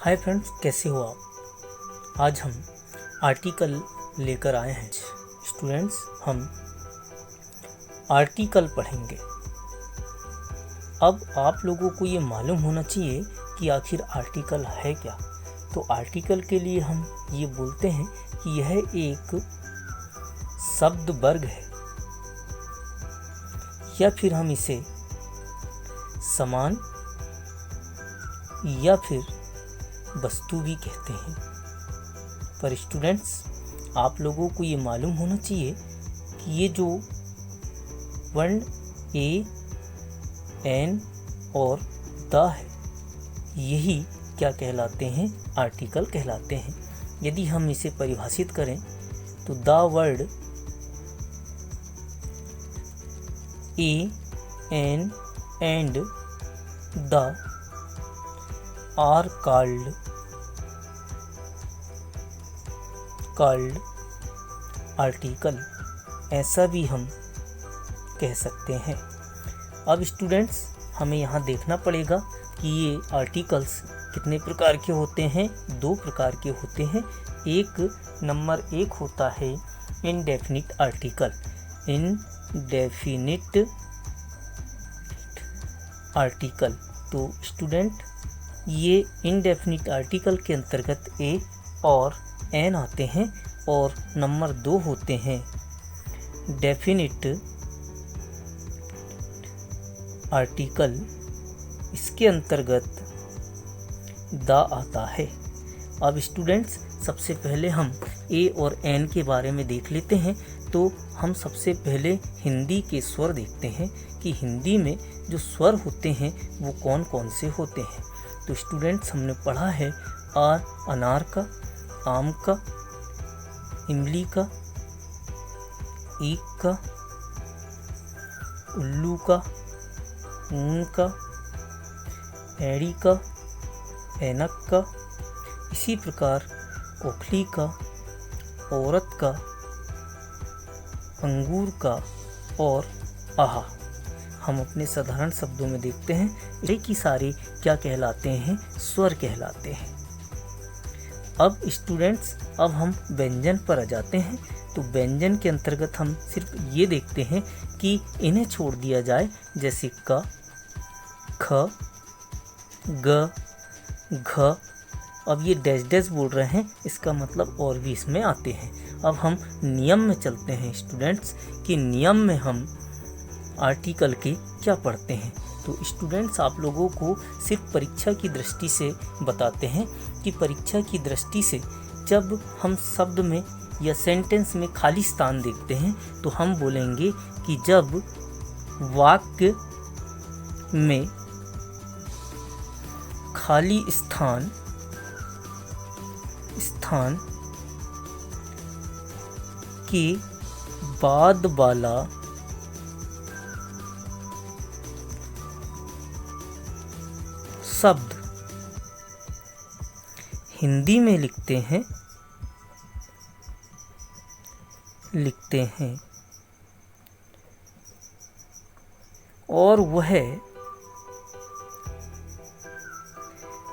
Hi friends, कैसे हो आप। आज हम आर्टिकल लेकर आए हैं। स्टूडेंट्स, हम आर्टिकल पढ़ेंगे। अब आप लोगों को ये मालूम होना चाहिए कि आखिर आर्टिकल है क्या। तो आर्टिकल के लिए हम ये बोलते हैं कि यह एक शब्द वर्ग है, या फिर हम इसे समान या फिर वस्तु भी कहते हैं। पर स्टूडेंट्स, आप लोगों को ये मालूम होना चाहिए कि ये जो वर्ण ए, एन और द है, यही क्या कहलाते हैं? आर्टिकल कहलाते हैं। यदि हम इसे परिभाषित करें तो the word a, an and the are called article, ऐसा भी हम कह सकते हैं। अब स्टूडेंट्स, हमें यहाँ देखना पड़ेगा कि ये आर्टिकल्स कितने प्रकार के होते हैं। 2 प्रकार के होते हैं। नंबर 1 होता है इनडेफिनिट आर्टिकल। इनडेफिनिट आर्टिकल, तो स्टूडेंट, ये इनडेफिनिट आर्टिकल के अंतर्गत ए और एन आते हैं। और नंबर 2 होते हैं डेफिनिट आर्टिकल, इसके अंतर्गत द आता है। अब स्टूडेंट्स, सबसे पहले हम ए और एन के बारे में देख लेते हैं। तो हम सबसे पहले हिंदी के स्वर देखते हैं कि हिंदी में जो स्वर होते हैं वो कौन कौन से होते हैं। तो स्टूडेंट्स, हमने पढ़ा है आर अनार का, आम का, इमली का, ईख का, उल्लू का, ऊन का, एड़ी का, ऐनक का। इसी प्रकार ओखली का, औरत का, अंगूर का और आहा। हम अपने साधारण शब्दों में देखते हैं ये कि सारे क्या कहलाते हैं? स्वर कहलाते हैं। अब स्टूडेंट्स, अब हम व्यंजन पर आ जाते हैं। तो व्यंजन के अंतर्गत हम सिर्फ ये देखते हैं कि इन्हें छोड़ दिया जाए, जैसे क, ख, ग, घ। अब ये डैश डैश बोल रहे हैं, इसका मतलब और भी इसमें आते हैं। अब हम नियम में चलते हैं स्टूडेंट्स, कि नियम में हम आर्टिकल के क्या पढ़ते हैं। तो स्टूडेंट्स, आप लोगों को सिर्फ परीक्षा की दृष्टि से बताते हैं कि परीक्षा की दृष्टि से जब हम शब्द में या सेंटेंस में खाली स्थान देखते हैं तो हम बोलेंगे कि जब वाक्य में खाली स्थान के बाद वाला शब्द हिंदी में लिखते हैं और वह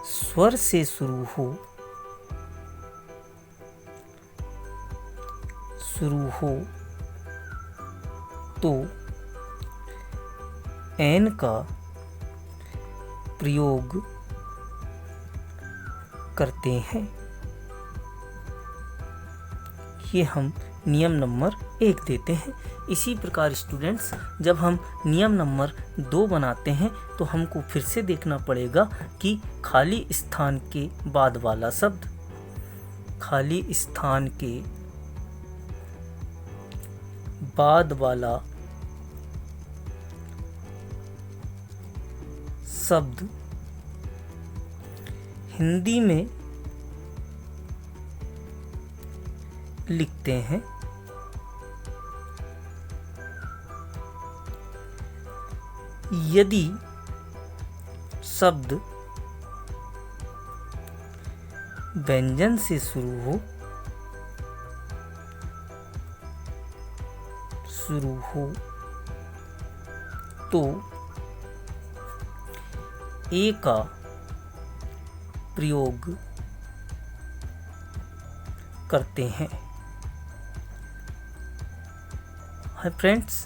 स्वर से शुरू हो तो एन का प्रयोग करते हैं। ये हम नियम नंबर 1 देते हैं। इसी प्रकार स्टूडेंट्स, जब हम नियम नंबर 2 बनाते हैं तो हमको फिर से देखना पड़ेगा कि खाली स्थान के बाद वाला शब्द, खाली स्थान के बाद वाला शब्द हिंदी में लिखते हैं। यदि शब्द व्यंजन से शुरू हो तो ए का प्रयोग करते हैं। हाय फ्रेंड्स,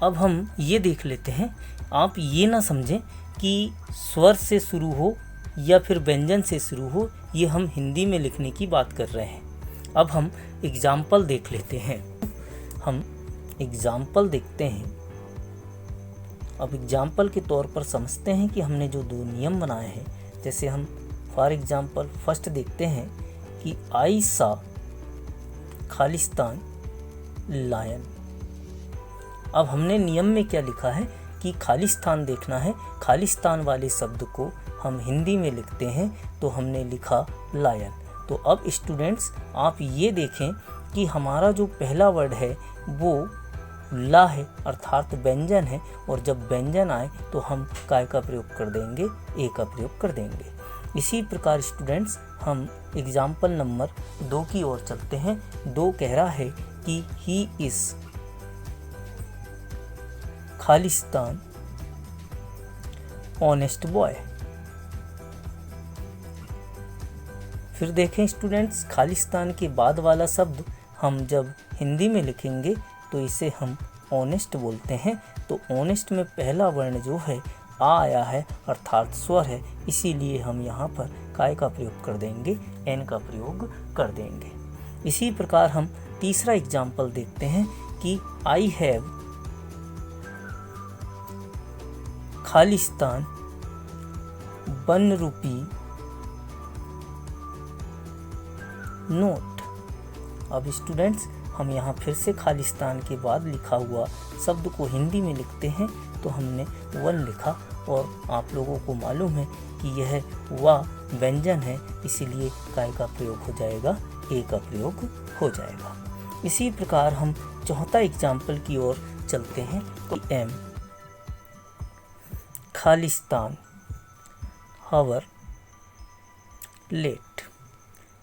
अब हम ये देख लेते हैं, आप ये ना समझें कि स्वर से शुरू हो या फिर व्यंजन से शुरू हो, ये हम हिंदी में लिखने की बात कर रहे हैं। अब हम एग्जाम्पल देख लेते हैं। हम एग्जाम्पल देखते हैं। अब एग्जाम्पल के तौर पर समझते हैं कि हमने जो दो नियम बनाए हैं, जैसे हम फॉर एग्जाम्पल फर्स्ट देखते हैं कि आई सा खालिस्तान लायन। अब हमने नियम में क्या लिखा है कि खालिस्तान देखना है, खालिस्तान वाले शब्द को हम हिंदी में लिखते हैं, तो हमने लिखा लायन। तो अब स्टूडेंट्स आप ये देखें कि हमारा जो पहला वर्ड है वो ला है, अर्थात व्यंजन है, और जब व्यंजन आए तो हम काय का प्रयोग कर देंगे, ए का प्रयोग कर देंगे। इसी प्रकार स्टूडेंट्स हम एग्जाम्पल नंबर 2 की ओर चलते हैं। 2 कह रहा है कि he is Khalistan honest boy. फिर देखें स्टूडेंट्स, खालिस्तान के बाद वाला शब्द हम जब हिंदी में लिखेंगे तो इसे हम ऑनेस्ट बोलते हैं। तो ऑनेस्ट में पहला वर्ण जो है आ आया है, अर्थात स्वर है, इसीलिए हम यहाँ पर काय का प्रयोग कर देंगे, एन का प्रयोग कर देंगे। इसी प्रकार हम तीसरा एग्जाम्पल देखते हैं कि I have Khalistan 1 rupee note. अब स्टूडेंट्स हम यहाँ फिर से खालिस्तान के बाद लिखा हुआ शब्द को हिंदी में लिखते हैं, तो हमने 1 लिखा, और आप लोगों को मालूम है कि यह वा व्यंजन है, इसीलिए काय का प्रयोग हो जाएगा, ए का प्रयोग हो जाएगा। इसी प्रकार हम चौथा एग्जाम्पल की ओर चलते हैं। एम खालिस्तान हवर लेट।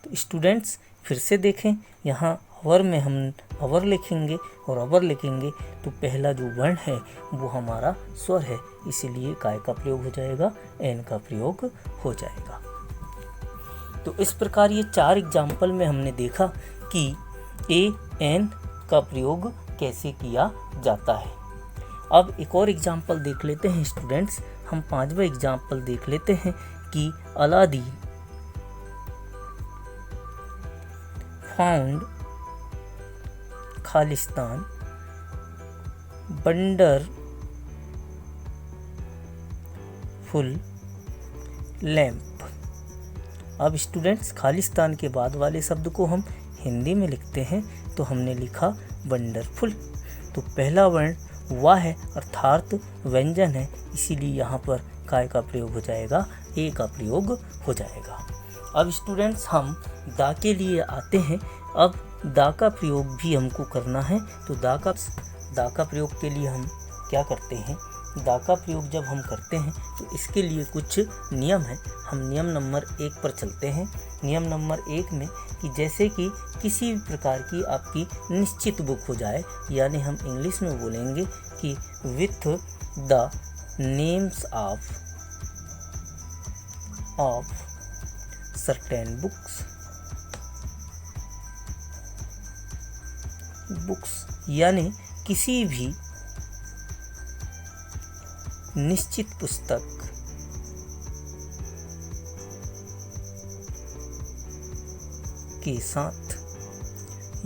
तो स्टूडेंट्स फिर से देखें, यहाँ हवर में हम हवर लिखेंगे और अवर लिखेंगे, तो पहला जो वर्ण है वो हमारा स्वर है, इसीलिए काय का प्रयोग हो जाएगा, एन का प्रयोग हो जाएगा। तो इस प्रकार ये 4 एग्जाम्पल में हमने देखा कि ए एन का प्रयोग कैसे किया जाता है। अब एक और एग्जाम्पल देख लेते हैं स्टूडेंट्स। हम 5वां एग्जाम्पल देख लेते हैं कि Aladdin found Khalistan wonderful lamp. अब स्टूडेंट्स खालिस्तान के बाद वाले शब्द को हम हिंदी में लिखते हैं, तो हमने लिखा वंडरफुल। तो पहला वर्ण वा है, अर्थात व्यंजन है, इसीलिए यहाँ पर काय का प्रयोग हो जाएगा, ए का प्रयोग हो जाएगा। अब स्टूडेंट्स हम दा के लिए आते हैं। अब दा का प्रयोग भी हमको करना है, तो दा का प्रयोग के लिए हम क्या करते हैं, दा का प्रयोग जब हम करते हैं तो इसके लिए कुछ नियम है। हम नियम नंबर 1 पर चलते हैं। नियम नंबर 1 में कि जैसे कि किसी भी प्रकार की आपकी निश्चित बुक हो जाए, यानी हम इंग्लिश में बोलेंगे कि with the names of certain books, यानी किसी भी निश्चित पुस्तक के साथ,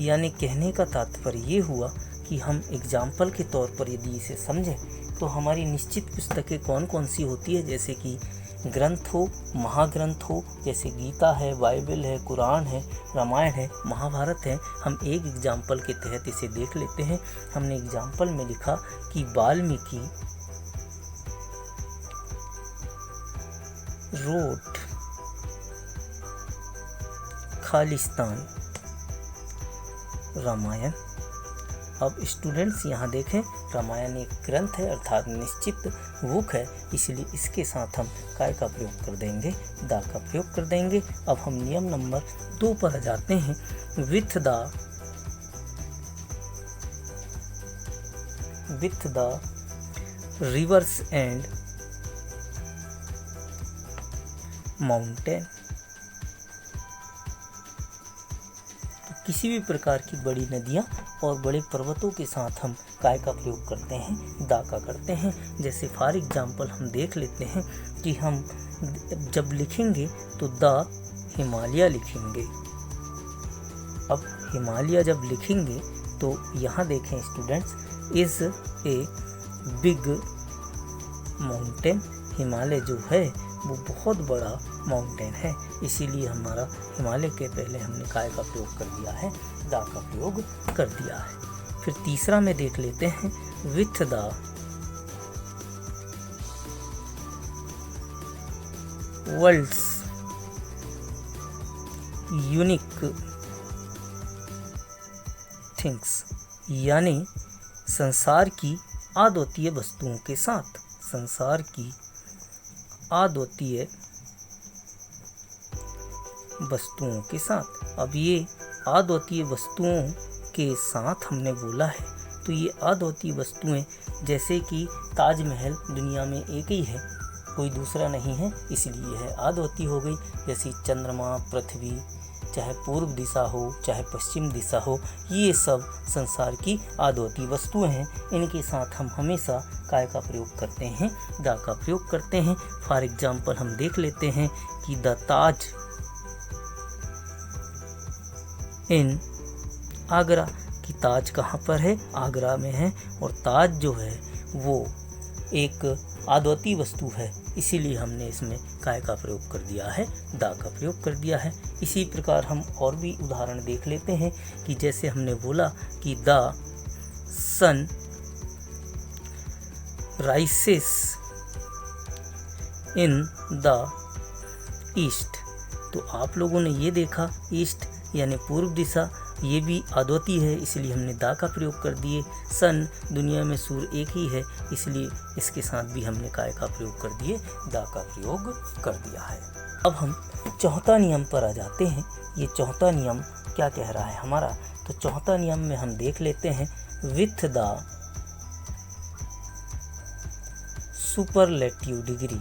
यानी कहने का तात्पर्य ये हुआ कि हम एग्जाम्पल के तौर पर यदि इसे समझें तो हमारी निश्चित पुस्तकें कौन कौन सी होती है, जैसे कि ग्रंथ हो, महाग्रंथ हो, जैसे गीता है, बाइबल है, कुरान है, रामायण है, महाभारत है। हम एक एग्जाम्पल के तहत इसे देख लेते हैं। हमने एग्जाम्पल में लिखा कि वाल्मीकि रोट खालिस्तान रामायण। अब स्टूडेंट्स यहाँ देखें, रामायण एक ग्रंथ है, अर्थात निश्चित बुक है, इसलिए इसके साथ हम काय का प्रयोग कर देंगे, दा का प्रयोग कर देंगे। अब हम नियम नंबर 2 पर आ जाते हैं। With the reverse and mountain. किसी भी प्रकार की बड़ी नदियाँ और बड़े पर्वतों के साथ हम काय का प्रयोग करते हैं, दा का करते हैं। जैसे फॉर एग्जाम्पल हम देख लेते हैं कि हम जब लिखेंगे तो द हिमालय लिखेंगे। अब हिमालय जब लिखेंगे तो यहाँ देखें students, is a big mountain. Himalaya जो है वो बहुत बड़ा माउंटेन है, इसीलिए हमारा हिमालय के पहले हमने काय का प्रयोग कर दिया है, दा का प्रयोग कर दिया है। फिर तीसरा में देख लेते हैं, with the world's unique things, यानी संसार की अद्वितीय वस्तुओं के साथ, संसार की अद्वितीय वस्तुओं के साथ। अब ये अद्वितीय वस्तुओं के साथ हमने बोला है, तो ये अद्वितीय वस्तुएं जैसे कि ताजमहल दुनिया में एक ही है, कोई दूसरा नहीं है, इसलिए है अद्वितीय हो गई। जैसे चंद्रमा, पृथ्वी, चाहे पूर्व दिशा हो चाहे पश्चिम दिशा हो, ये सब संसार की अद्वितीय वस्तुएं हैं। इनके साथ हम हमेशा काय का प्रयोग करते हैं, दा का प्रयोग करते हैं। फॉर एग्जाम्पल हम देख लेते हैं कि द ताज इन आगरा, कि ताज कहाँ पर है, आगरा में है, और ताज जो है वो एक अद्वितीय वस्तु है, इसीलिए हमने इसमें काय का प्रयोग कर दिया है, दा का प्रयोग कर दिया है। इसी प्रकार हम और भी उदाहरण देख लेते हैं कि जैसे हमने बोला कि the sun rises in the east, तो आप लोगों ने ये देखा ईस्ट यानी पूर्व दिशा, ये भी अद्वितीय है, इसलिए हमने दा का प्रयोग कर दिए। सन, दुनिया में सूर्य एक ही है, इसलिए इसके साथ भी हमने काय का प्रयोग कर दिए, दा का प्रयोग कर दिया है। अब हम चौथा नियम पर आ जाते हैं। ये चौथा नियम क्या कह रहा है हमारा, तो चौथा नियम में हम देख लेते हैं, विथ द सुपरलेटिव डिग्री,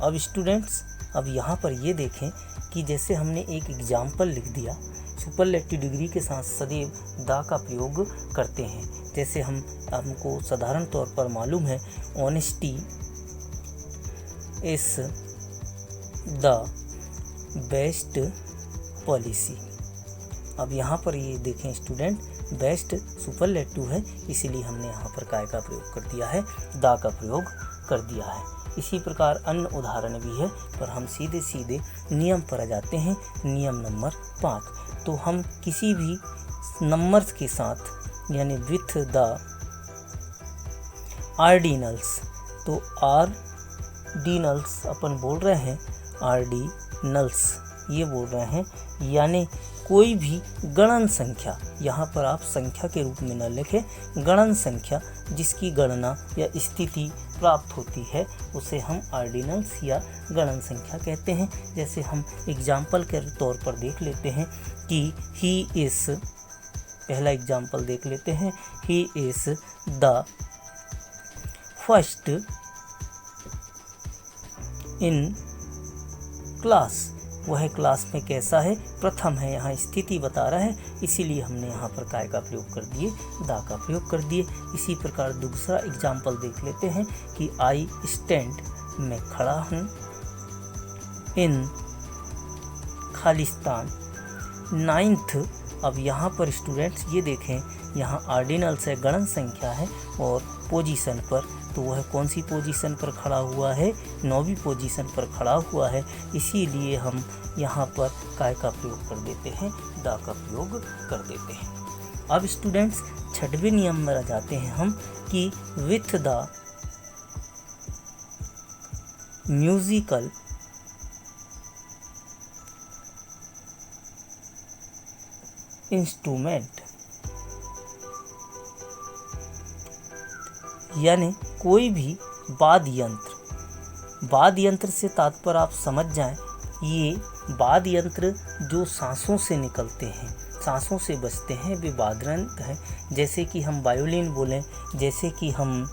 अब स्टूडेंट्स, अब यहाँ पर ये देखें कि जैसे हमने एक एग्जाम्पल लिख दिया, सुपरलेटिव डिग्री के साथ सदैव दा का प्रयोग करते हैं। जैसे हमको साधारण तौर पर मालूम है, honesty is the best policy. अब यहाँ पर ये देखें स्टूडेंट, बेस्ट सुपरलेटिव है, इसीलिए हमने यहाँ पर काय का प्रयोग कर दिया है, दा का प्रयोग कर दिया है। इसी प्रकार अन्य उदाहरण भी है, पर हम सीधे सीधे नियम पर आ जाते हैं। नियम नंबर 5, तो हम किसी भी नंबर्स के साथ यानी विथ द आर्डिनल्स, तो आर्डिनल्स अपन बोल रहे हैं, आर्डिनल्स ये बोल रहे हैं, यानी कोई भी गणन संख्या, यहाँ पर आप संख्या के रूप में न लिखें, गणन संख्या जिसकी गणना या स्थिति प्राप्त होती है उसे हम आर्डिनल्स या गणन संख्या कहते हैं। जैसे हम एग्जाम्पल के तौर पर देख लेते हैं कि ही इज़, पहला एग्जाम्पल देख लेते हैं, he is the first in class, वह क्लास में कैसा है, प्रथम है, यहाँ स्थिति बता रहा है, इसीलिए हमने यहाँ पर काय का प्रयोग कर दिए, दा का प्रयोग कर दिए। इसी प्रकार दूसरा एग्जाम्पल देख लेते हैं कि आई स्टैंड, मैं खड़ा हूँ, इन खालिस्तान, नाइन्थ। अब यहाँ पर स्टूडेंट्स ये देखें, यहाँ आर्डिनल्स है, गणन संख्या है, और पोजीशन पर, तो वह कौन सी पोजीशन पर खड़ा हुआ है, 9वीं पोजीशन पर खड़ा हुआ है, इसीलिए हम यहाँ पर काय का प्रयोग कर देते हैं, दा का प्रयोग कर देते हैं। अब स्टूडेंट्स 6वें नियम में आ जाते हैं हम कि विथ द म्यूजिकल इंस्ट्रूमेंट, यानी कोई भी वाद्य यंत्र, वाद्य यंत्र से तात्पर्य आप समझ जाएं, ये वाद्य यंत्र जो सांसों से निकलते हैं, सांसों से बजते हैं, वे वाद्य यंत्र हैं। जैसे कि हम वायोलिन बोलें, जैसे कि हम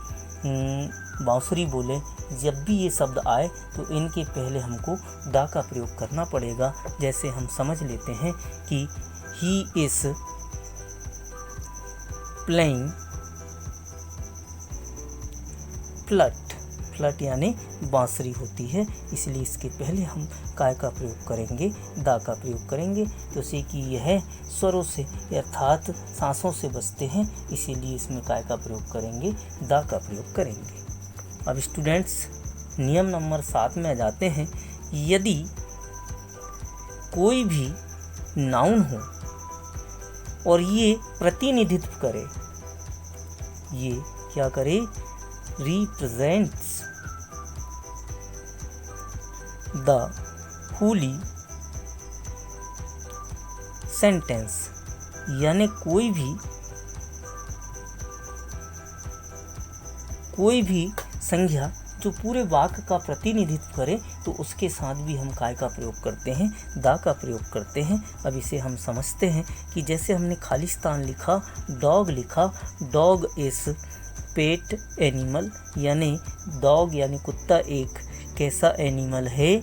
बांसुरी बोले, जब भी ये शब्द आए तो इनके पहले हमको दा का प्रयोग करना पड़ेगा। जैसे हम समझ लेते हैं कि he is playing flirt. Flirt यानी बांसुरी होती है, इसलिए इसके पहले हम काय का प्रयोग करेंगे, दा का प्रयोग करेंगे। तो से कि यह स्वरों से अर्थात सांसों से बजते हैं, इसीलिए इसमें काय का प्रयोग करेंगे, दा का प्रयोग करेंगे। अब स्टूडेंट्स नियम नंबर 7 में आ जाते हैं। यदि कोई भी नाउन हो और ये प्रतिनिधित्व करे, ये क्या करे, represents the wholly sentence, यानी कोई भी संज्ञा जो पूरे वाक्य का प्रतिनिधित्व करे तो उसके साथ भी हम काय का प्रयोग करते हैं, दा का प्रयोग करते हैं। अब इसे हम समझते हैं कि जैसे हमने खालिस्तान लिखा, डॉग लिखा, डॉग इज पेट एनिमल, यानी डॉग यानी कुत्ता एक कैसा एनिमल है,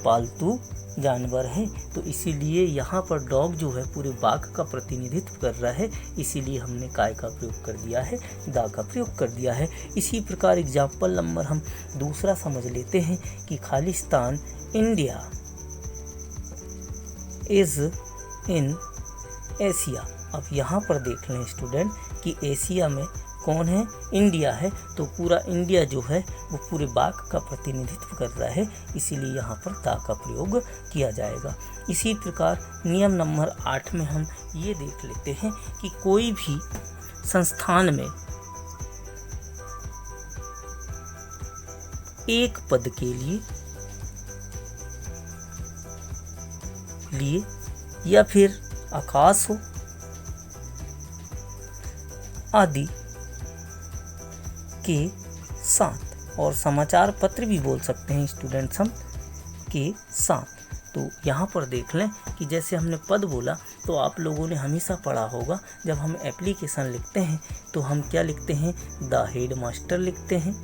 पालतू जानवर है। तो इसीलिए यहाँ पर डॉग जो है पूरे वाक्य का प्रतिनिधित्व कर रहा है, इसीलिए हमने काय का प्रयोग कर दिया है, दा का प्रयोग कर दिया है। इसी प्रकार एग्जाम्पल नंबर हम दूसरा समझ लेते हैं कि Khalistan India is in Asia. अब यहाँ पर देख लें स्टूडेंट कि एशिया में कौन है, इंडिया है, तो पूरा इंडिया जो है वो पूरे वाक्य का प्रतिनिधित्व कर रहा है, इसीलिए यहाँ पर दा का प्रयोग किया जाएगा। इसी प्रकार नियम नंबर 8 में हम ये देख लेते हैं कि कोई भी संस्थान में एक पद के लिए या फिर आकाश हो आदि के साथ, और समाचार पत्र भी बोल सकते हैं स्टूडेंट्स हम, के साथ। तो यहाँ पर देख लें कि जैसे हमने पद बोला तो आप लोगों ने हमेशा पढ़ा होगा, जब हम एप्लीकेशन लिखते हैं तो हम क्या लिखते हैं, द हेड मास्टर लिखते हैं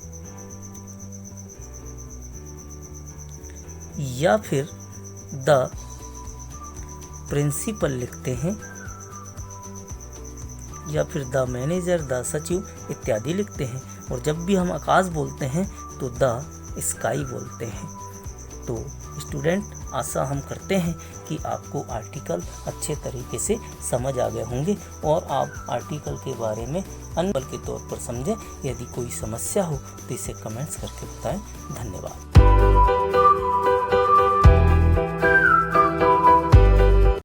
या फिर द प्रिंसिपल लिखते हैं या फिर द मैनेजर, द सचिव इत्यादि लिखते हैं। और जब भी हम आकाश बोलते हैं तो द स्काई बोलते हैं। तो स्टूडेंट आशा हम करते हैं कि आपको आर्टिकल अच्छे तरीके से समझ आ गए होंगे और आप आर्टिकल के बारे में अनुभव के तौर पर समझें। यदि कोई समस्या हो तो इसे कमेंट्स करके बताएं। धन्यवाद।